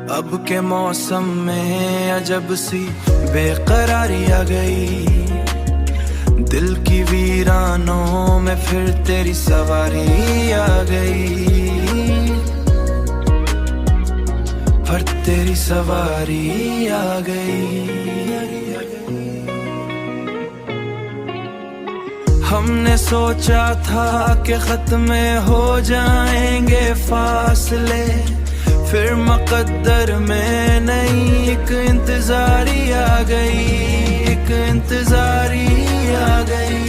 अब के मौसम में अजब सी बेकरारी आ गई, दिल की वीरानों में फिर तेरी सवारी आ गई, पर तेरी सवारी आ गई। हमने सोचा था कि खत्म हो जाएंगे फासले, फिर मुकद्दर में नई एक इंतजारी आ गई, एक इंतजारी आ गई,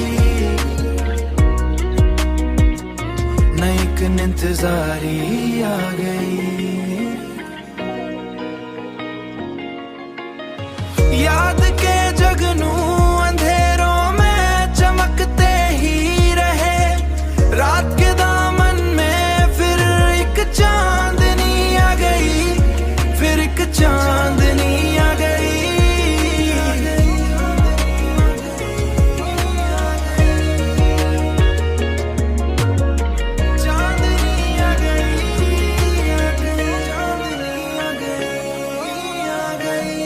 नई एक इंतजारी आ गई। याद के जगनू अंधेरों में चमकते ही रहे, रात के दामन में फिर एक चांदनी आ गई, फिर एक चांदनी आ गई। चांदनी आ गई, चांदनी आ गई।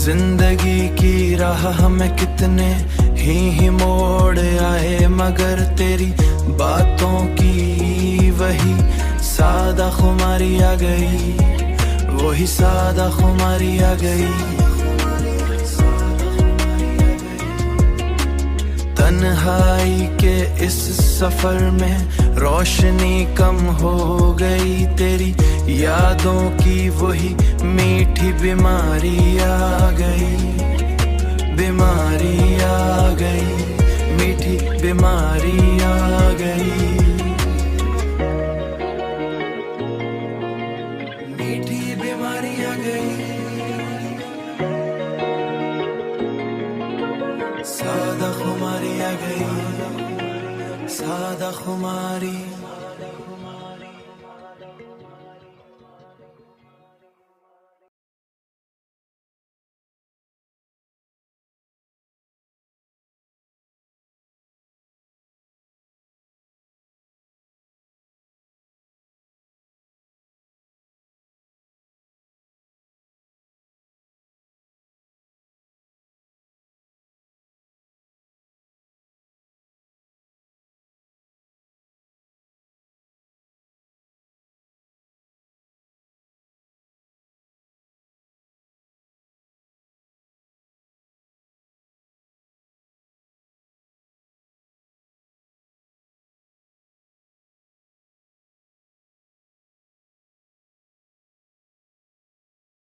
जिंदगी की राह में कितने ही मोड़ आए, मगर तेरी बातों की वही सादा खुमारी आ गई, वही सादा खुमारी आ गई। तन्हाई के इस सफर में रोशनी कम हो गई, तेरी यादों की वही मीठी बीमारी आ गई, बीमारी आ गई, मीठी बीमारी आ गई।